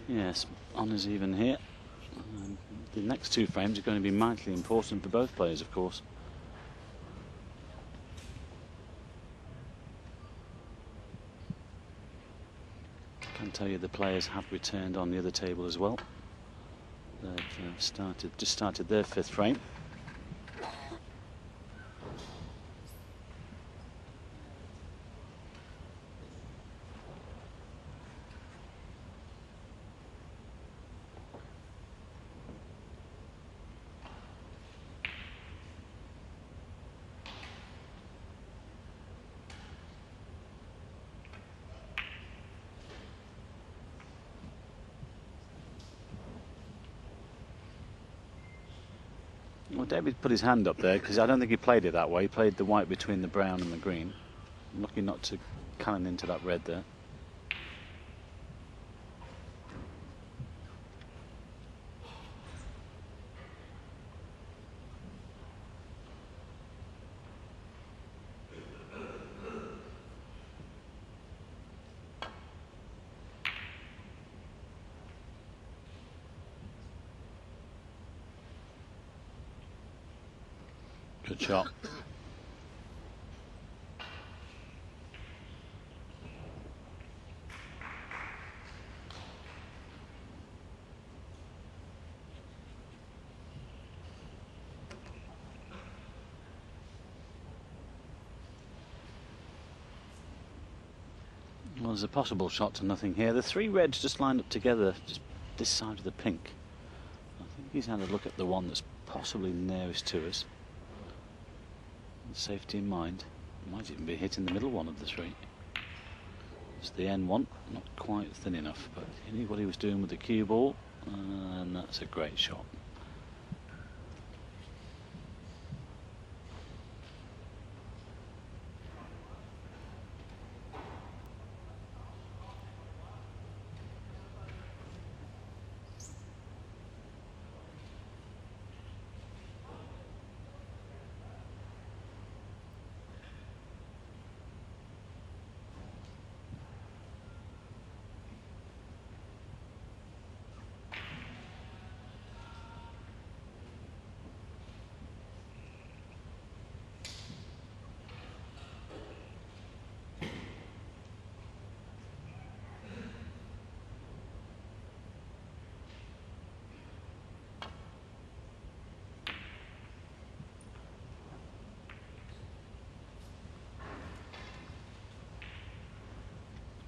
Yes, honours even here. The next two frames are going to be mightily important for both players, of course. I can tell you the players have returned on the other table as well. They've just started their fifth frame. Well, David put his hand up there because I don't think he played it that way. He played the white between the brown and the green. Lucky not to cannon into that red there. Good shot. Well, there's a possible shot to nothing here. The three reds just lined up together, just this side of the pink. I think he's had a look at the one that's possibly nearest to us. With safety in mind, might even be hitting the middle one of the three. It's the N1, not quite thin enough, but he knew what he was doing with the cue ball, and that's a great shot.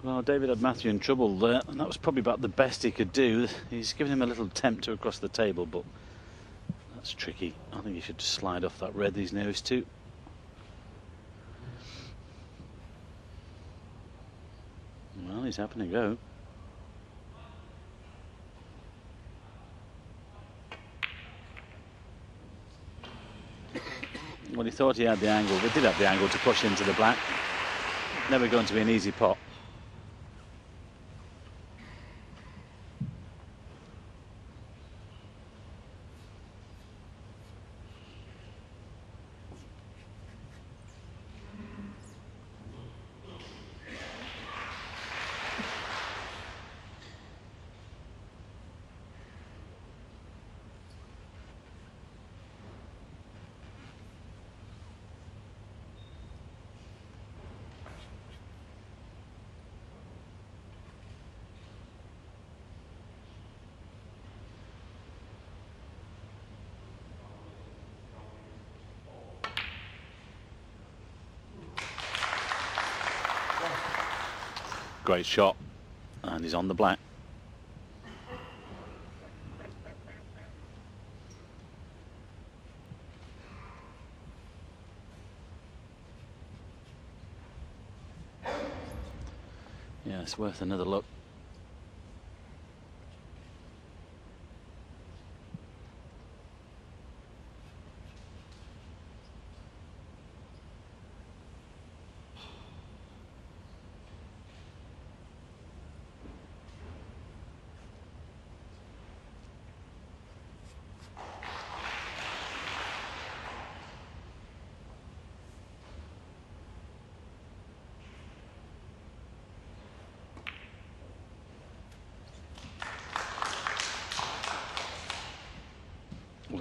Well, David had Matthew in trouble there, and that was probably about the best he could do. He's given him a little attempt to across the table, but that's tricky. I think he should just slide off that red he's nearest to. Well, he's having a go. Well, he thought he had the angle. They did have the angle to push into the black. Never going to be an easy pot. Great shot, and he's on the black. Yeah, it's worth another look.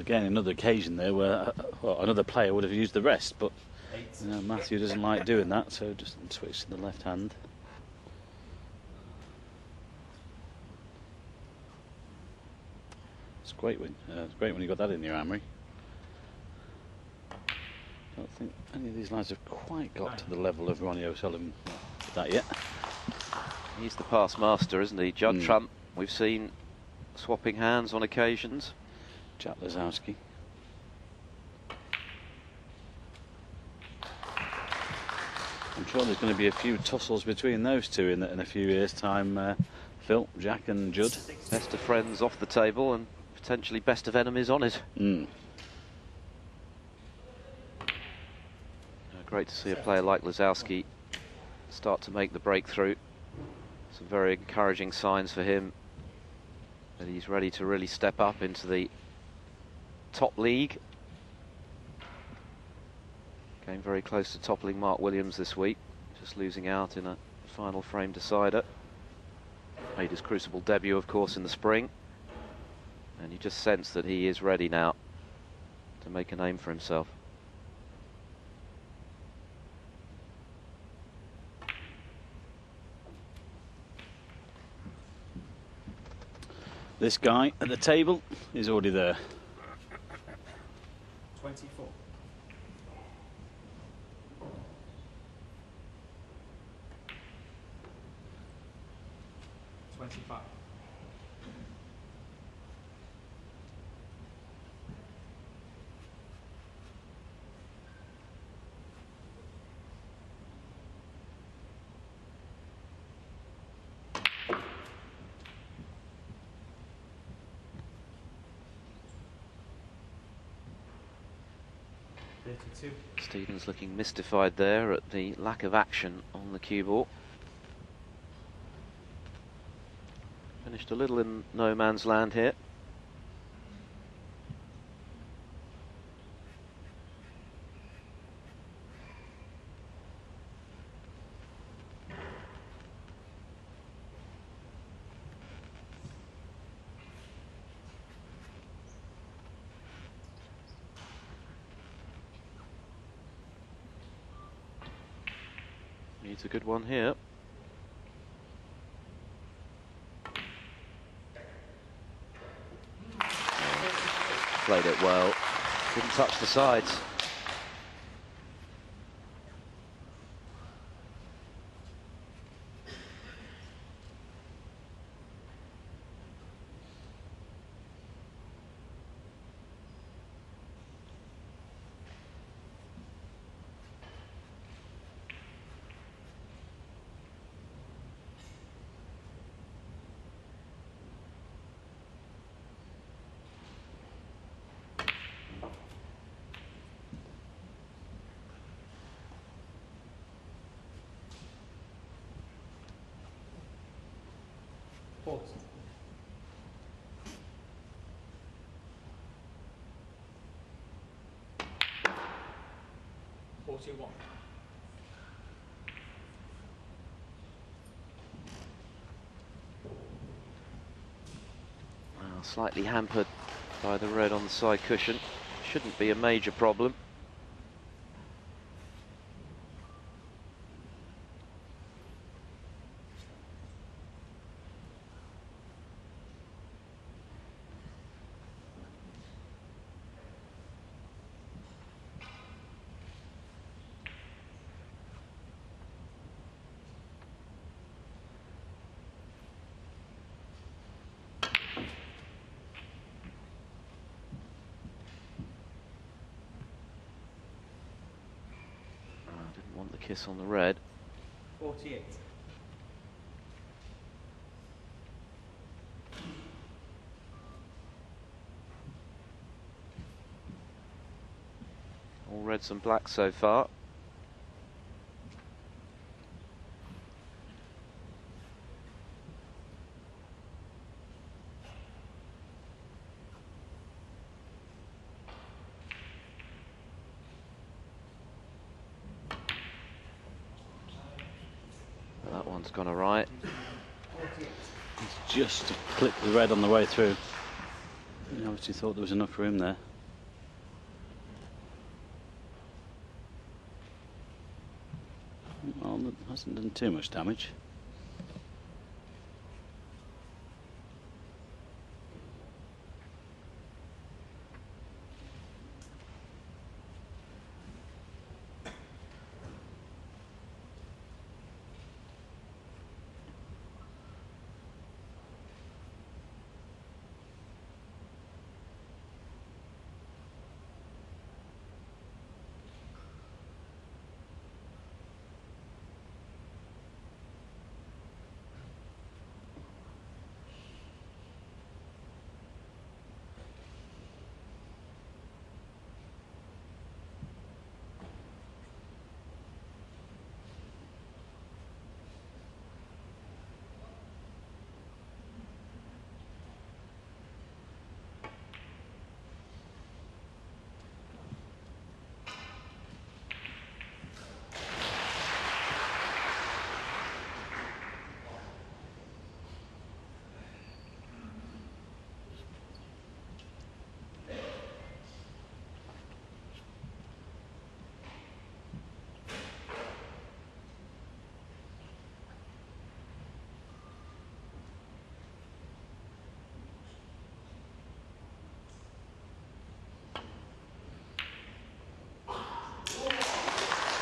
again, another occasion there where well, another player would have used the rest, but you know, Matthew doesn't like doing that, so just switch to the left hand. It's great when you got that in your armoury. I don't think any of these lines have quite got to the level of Ronnie O'Sullivan with that yet. He's the past master, isn't he? Judd Trump, we've seen swapping hands on occasions. Jack Lazowski. I'm sure there's going to be a few tussles between those two in a few years' time, Phil, Jack and Judd. Best of friends off the table and potentially best of enemies on it. Great to see a player like Lazowski start to make the breakthrough. Some very encouraging signs for him that he's ready to really step up into the top league. Came very close to toppling Mark Williams this week, just losing out in a final frame decider. Made his Crucible debut, of course, in the spring. And you just sense that he is ready now to make a name for himself. This guy at the table is already there. 24. 25. Stevens looking mystified there at the lack of action on the cue ball. Finished a little in no man's land here. Needs a good one here. Played it well. Didn't touch the sides. Pause. One. Well, slightly hampered by the red on the side cushion. Shouldn't be a major problem. Want the kiss on the red. 48. All reds and blacks so far. That one's gone all right. He's just clipped the red on the way through. He obviously thought there was enough for him there. Hasn't done too much damage.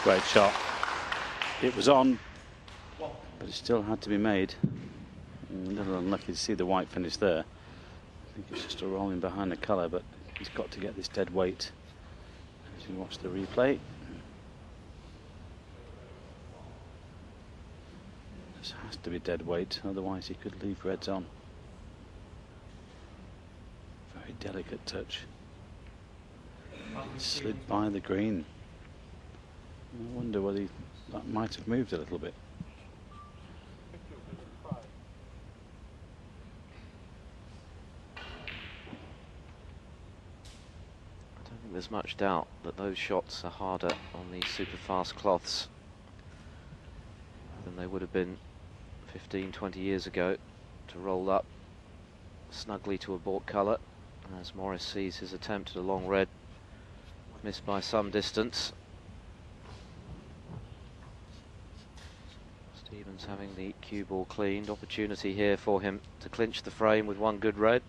Great shot. It was on, but it still had to be made. A little unlucky to see the white finish there. I think it's just a rolling behind the colour, but he's got to get this dead weight. As you watch the replay, this has to be dead weight, otherwise he could leave reds on. Very delicate touch. It slid by the green. I wonder whether that might have moved a little bit. I don't think there's much doubt that those shots are harder on these super fast cloths than they would have been 15, 20 years ago to roll up snugly to a bought colour. As Morris sees his attempt at a long red missed by some distance. Stevens having the cue ball cleaned. Opportunity here for him to clinch the frame with one good red.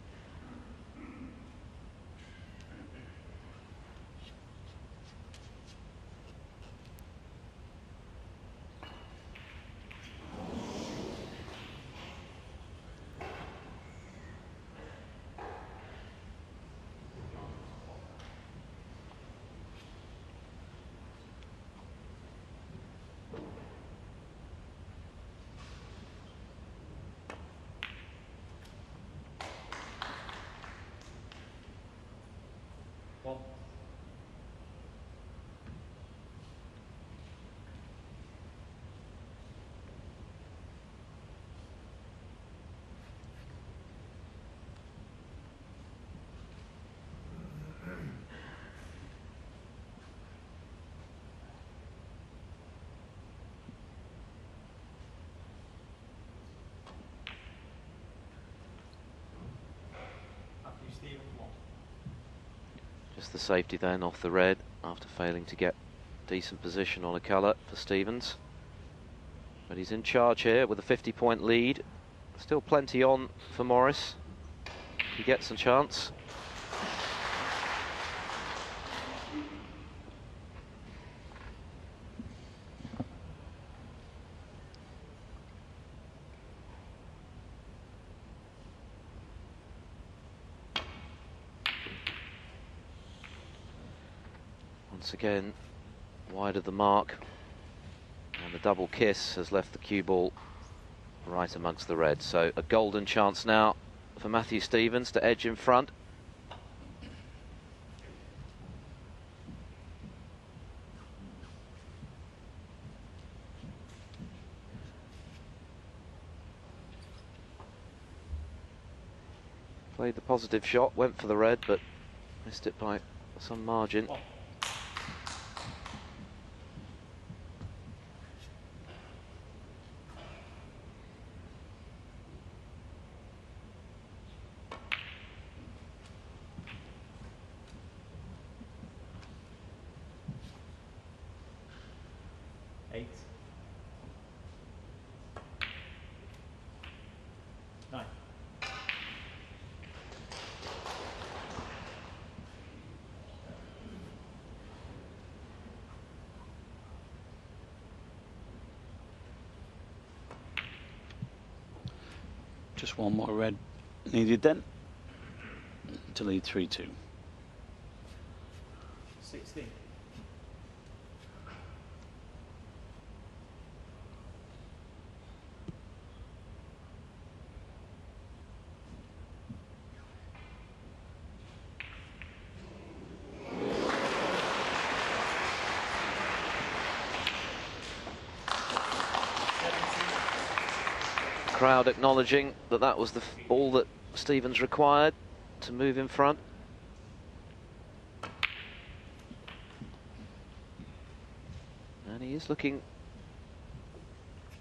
Just the safety then off the red after failing to get decent position on a colour for Stevens. But he's in charge here with a 50-point lead. Still plenty on for Morris. He gets a chance. Once again, wide of the mark, and the double kiss has left the cue ball right amongst the reds. So a golden chance now for Matthew Stevens to edge in front. Played the positive shot, went for the red, but missed it by some margin. Just one more red needed then to lead 3-2. 16. Crowd acknowledging that that was the ball that Stevens required to move in front. And he is looking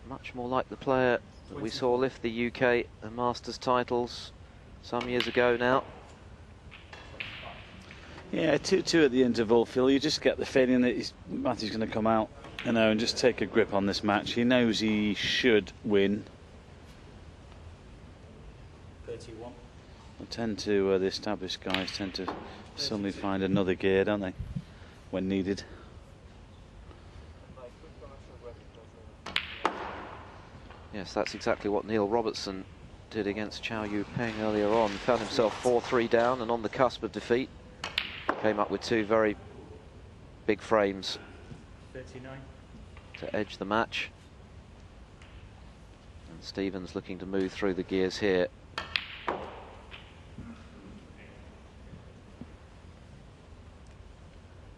much more like the player that we saw lift the UK and Masters titles some years ago now. Yeah, 2-2 at the interval, Phil. You just get the feeling that Matthew's going to come out, you know, and just take a grip on this match. He knows he should win. 31. The established guys tend to suddenly find another gear, don't they, when needed. Yes, that's exactly what Neil Robertson did against Chow Yu Peng earlier on. Found himself 4-3 down and on the cusp of defeat. Came up with two very big frames 39. to edge the match. And Stevens looking to move through the gears here.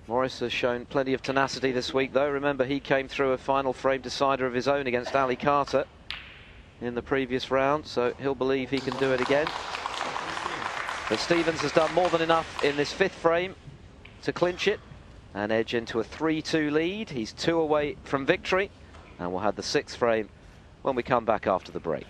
Morris has shown plenty of tenacity this week, though. Remember, he came through a final frame decider of his own against Ali Carter in the previous round, so he'll believe he can do it again. But Stevens has done more than enough in this fifth frame to clinch it and edge into a 3-2 lead. He's 2 away from victory, and we'll have the sixth frame when we come back after the break.